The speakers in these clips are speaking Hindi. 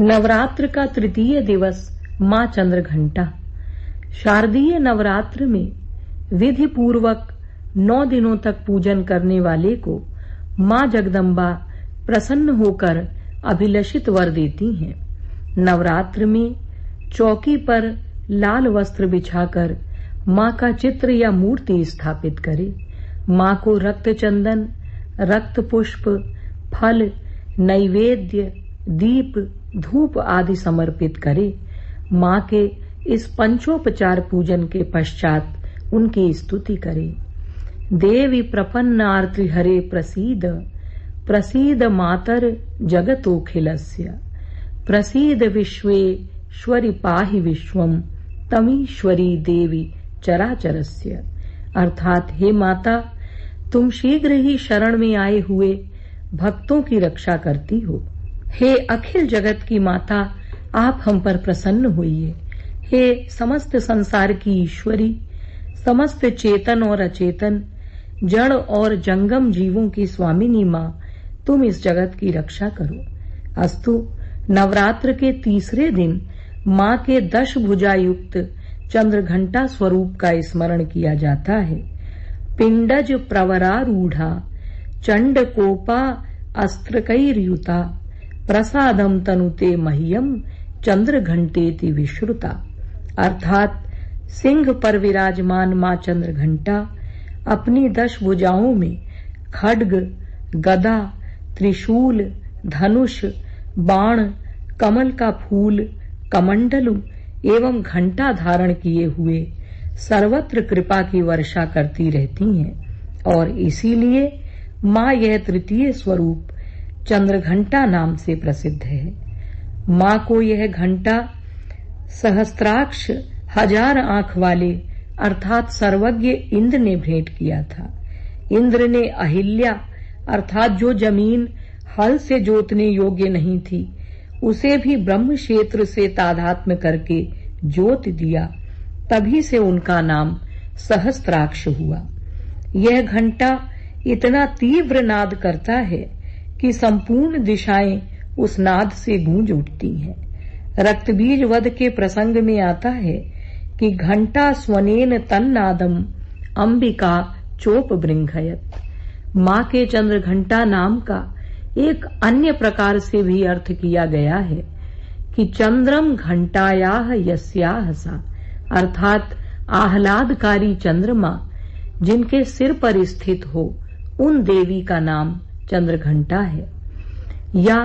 नवरात्र का तृतीय दिवस मां चंद्रघंटा। शारदीय नवरात्र में विधि पूर्वक 9 दिनों तक पूजन करने वाले को मां जगदम्बा प्रसन्न होकर अभिलषित वर देती हैं। नवरात्र में चौकी पर लाल वस्त्र बिछाकर मां का चित्र या मूर्ति स्थापित करे। मां को रक्त चंदन, रक्त पुष्प, फल, नैवेद्य, दीप, धूप आदि समर्पित करे। मां के इस पंचोपचार पूजन के पश्चात उनकी स्तुति करे। देवी प्रपन्नार्ति हरे प्रसीद, प्रसीद मातर जगतोखिलस्य, प्रसीद विश्वेश्वरि पाहि विश्वम, तमीश्वरी देवी चराचरस्य। अर्थात हे माता, तुम शीघ्र ही शरण में आए हुए भक्तों की रक्षा करती हो। हे अखिल जगत की माता, आप हम पर प्रसन्न होइए। हे समस्त संसार की ईश्वरी, समस्त चेतन और अचेतन, जड़ और जंगम जीवों की स्वामिनी मां, तुम इस जगत की रक्षा करो। अस्तु, नवरात्र के तीसरे दिन मां के 10 भुजा युक्त चंद्रघंटा स्वरूप का स्मरण किया जाता है। पिंडज प्रवरारूढ़ा, चंडकोपा अस्त्रकैर्युता, प्रसादम तनुते मह्यम चंद्रघंटेति विश्रुता। अर्थात सिंह पर विराजमान मां चंद्रघंटा अपनी 10 भुजाओं में खड्ग, गदा, त्रिशूल, धनुष, बाण, कमल का फूल, कमंडलु एवं घंटा धारण किए हुए सर्वत्र कृपा की वर्षा करती रहती हैं और इसीलिए मां यह तृतीय स्वरूप चंद्रघंटा नाम से प्रसिद्ध है। मां को यह घंटा सहस्त्राक्ष 1000 आंख वाले अर्थात सर्वज्ञ इंद्र ने भेंट किया था। इंद्र ने अहिल्या अर्थात जो जमीन हल से जोतने योग्य नहीं थी, उसे भी ब्रह्म क्षेत्र से तादात्म्य करके जोत दिया। तभी से उनका नाम सहस्त्राक्ष हुआ। यह घंटा इतना तीव्र नाद करता है कि संपूर्ण दिशाएं उस नाद से गूंज उठती हैं। रक्तबीज वध के प्रसंग में आता है कि घंटा स्वनेन तन्नादम अंबिका चोप बृंघयत। मां के चंद्रघंटा नाम का एक अन्य प्रकार से भी अर्थ किया गया है कि चंद्रम घंटायाह यस्याह सा, अर्थात आह्लादकारी चंद्रमा जिनके सिर पर स्थित हो, उन देवी का नाम चंद्रघंटा है। या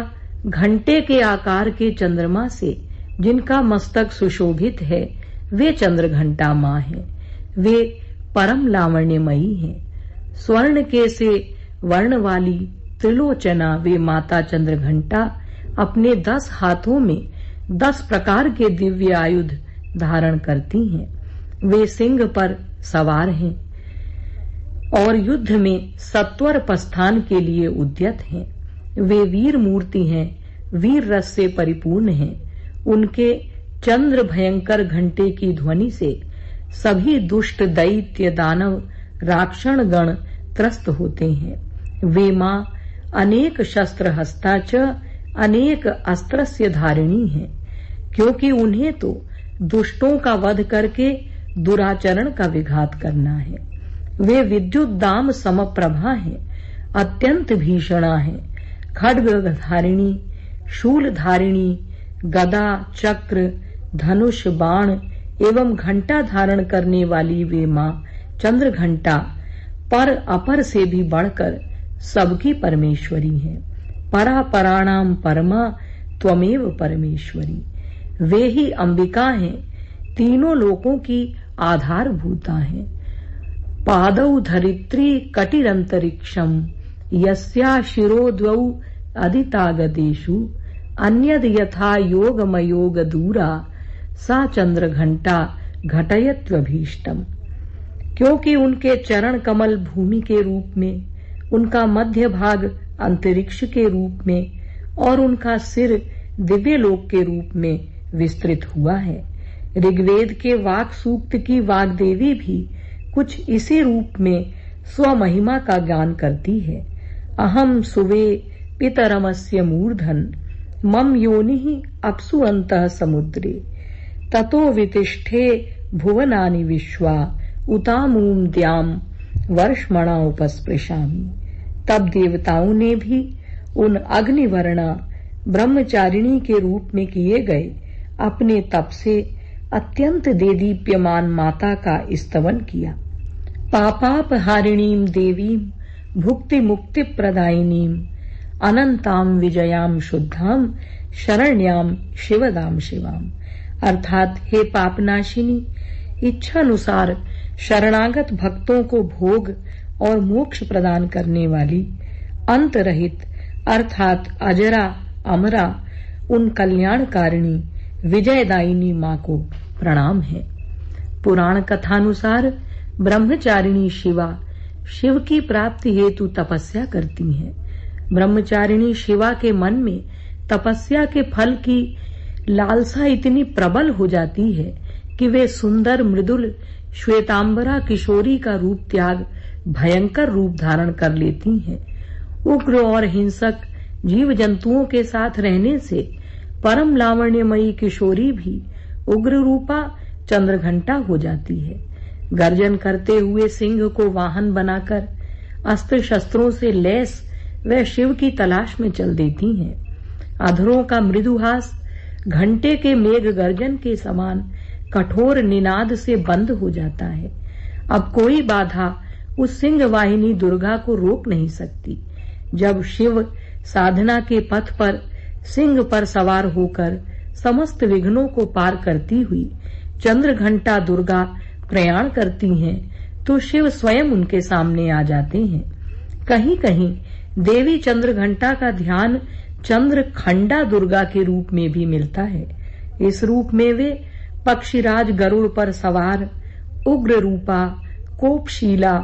घंटे के आकार के चंद्रमा से जिनका मस्तक सुशोभित है, वे चंद्रघंटा मां हैं। वे परम लावण्यमयी हैं। स्वर्ण के से वर्ण वाली त्रिलोचना वे माता चंद्रघंटा अपने 10 हाथों में 10 प्रकार के दिव्य आयुध धारण करती हैं। वे सिंह पर सवार हैं और युद्ध में सत्वर प्रस्थान के लिए उद्यत हैं। वे वीर मूर्ति हैं, वीर रस से परिपूर्ण हैं। उनके चंद्र भयंकर घंटे की ध्वनि से सभी दुष्ट दैत्य, दानव, राक्षण गण त्रस्त होते हैं। वे मां अनेक शस्त्र हस्ता च अनेक अस्त्रस्य धारिणी हैं, क्योंकि उन्हें तो दुष्टों का वध करके दुराचरण का विघात करना है। वे विद्युत दाम समप्रभा हैं, अत्यंत भीषणा हैं। खड्ग धारिणी, शूल धारिणी, गदा, चक्र, धनुष, बाण एवं घंटा धारण करने वाली वे मां चंद्रघंटा पर अपर से भी बढ़कर सबकी परमेश्वरी हैं। परा पराणाम परमा त्वमेव परमेश्वरी। वे ही अंबिका हैं, तीनों लोकों की आधारभूता हैं। पादौ धरित्री कटिरंतरिक्षम, यस्या शिरो द्वौ अदितागदेषु, अन्यद यथा योगमयोग दूरा, सा चंद्रघंटा घटयत्वभीष्टम। क्योंकि उनके चरण कमल भूमि के रूप में, उनका मध्य भाग अंतरिक्ष के रूप में और उनका सिर दिव्यलोक के रूप में विस्तृत हुआ है। ऋग्वेद के वाक सूक्त की वाग्देवी भी कुछ इसी रूप में स्वमहिमा का गान करती है। अहम सुवे पितरमस्य मूर्धन, मम योनि अप्सु अंतः समुद्रे ततो वितिष्ठे भुवनानि विश्वा उतामूम द्याम वर्षमणा उपस्पृशामि। तब देवताओं ने भी उन अग्निवर्णा ब्रह्मचारिणी के रूप में किए गए अपने तप से अत्यंत देदीप्यमान माता का स्तवन किया। पापापहारिणीम देवीम भुक्ति मुक्ति प्रदायिनीम अनंताम विजयाम शुद्धाम शरण्याम शिवदाम शिवाम। अर्थात हे पापनाशिनी, इच्छानुसार शरणागत भक्तों को भोग और मोक्ष प्रदान करने वाली, अंत रहित अर्थात अजरा अमरा उन कल्याणकारिणी विजयदायिनी माँ को प्रणाम है। पुराण कथानुसार ब्रह्मचारिणी शिवा शिव की प्राप्ति हेतु तपस्या करती हैं। ब्रह्मचारिणी शिवा के मन में तपस्या के फल की लालसा इतनी प्रबल हो जाती है कि वे सुंदर मृदुल श्वेतांबरा किशोरी का रूप त्याग भयंकर रूप धारण कर लेती हैं। उग्र और हिंसक जीव जंतुओं के साथ रहने से परम लावण्यमयी किशोरी भी उग्र रूपा चंद्रघंटा हो जाती है। गर्जन करते हुए सिंह को वाहन बनाकर अस्त्र शस्त्रों से लैस वे शिव की तलाश में चल देती हैं। अधरों का मृदुहास घंटे के मेघ गर्जन के समान कठोर निनाद से बंद हो जाता है। अब कोई बाधा उस सिंह वाहिनी दुर्गा को रोक नहीं सकती। जब शिव साधना के पथ पर सिंह पर सवार होकर समस्त विघ्नों को पार करती हुई चंद्रघंटा दुर्गा प्रयाण करती हैं, तो शिव स्वयं उनके सामने आ जाते हैं। कहीं कहीं देवी चंद्रघंटा का ध्यान चंद्रखंडा दुर्गा के रूप में भी मिलता है। इस रूप में वे पक्षीराज गरुड़ पर सवार उग्र रूपा, कोपशीला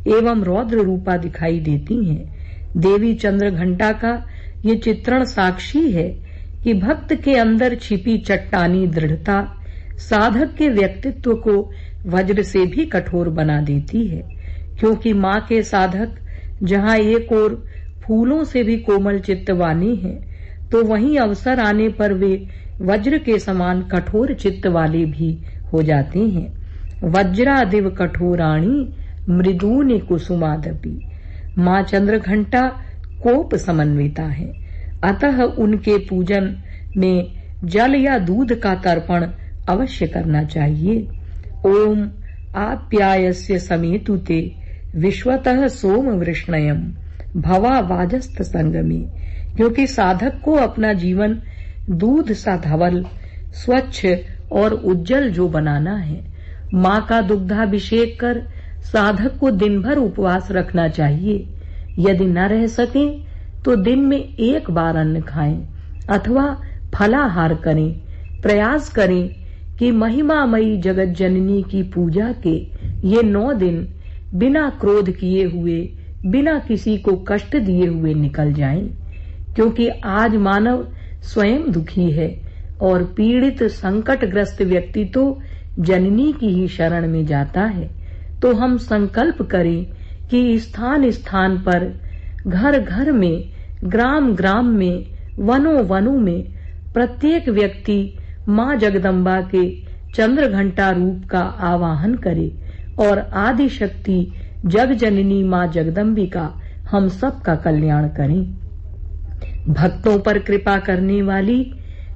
एवं रौद्र रूपा दिखाई देती हैं। देवी चंद्रघंटा का ये चित्रण साक्षी है कि भक्त के अंदर छिपी चट्टानी दृढ़ता साधक के व्यक्तित्व को वज्र से भी कठोर बना देती है। क्योंकि माँ के साधक जहाँ एक ओर फूलों से भी कोमल चित्त वाले हैं, तो वहीं अवसर आने पर वे वज्र के समान कठोर चित्त वाले भी हो जाते हैं। वज्रादिव कठोराणी मृदूनि कुसुमादपि। माँ चंद्रघंटा कोप समन्विता है, अतः उनके पूजन में जल या दूध का तर्पण अवश्य करना चाहिए। ओम आप्यायस्य समेतुते विश्वतः सोम वृष्णयम भवा वाजस्त संगमे। क्योंकि साधक को अपना जीवन दूध सा धवल, स्वच्छ और उज्जवल जो बनाना है, माँ का दुग्धाभिषेक कर साधक को दिन भर उपवास रखना चाहिए। यदि न रह सके तो दिन में एक बार अन्न खाएं अथवा फलाहार करें। प्रयास करें कि महिमामयी जगत जननी की पूजा के ये 9 दिन बिना क्रोध किए हुए, बिना किसी को कष्ट दिए हुए निकल जाएं। क्योंकि आज मानव स्वयं दुखी है और पीड़ित संकटग्रस्त व्यक्ति तो जननी की ही शरण में जाता है। तो हम संकल्प करें कि स्थान स्थान पर, घर घर में, ग्राम ग्राम में, वनों वनों में प्रत्येक व्यक्ति माँ जगदम्बा के चंद्रघंटा रूप का आवाहन करे और आदि शक्ति जग जननी माँ जगदम्बिका हम सब का कल्याण करें। भक्तों पर कृपा करने वाली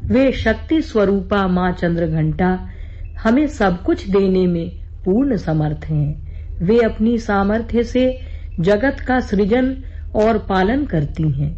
वे शक्ति स्वरूपा माँ चंद्रघंटा हमें सब कुछ देने में पूर्ण समर्थ हैं। वे अपनी सामर्थ्य से जगत का सृजन और पालन करती हैं।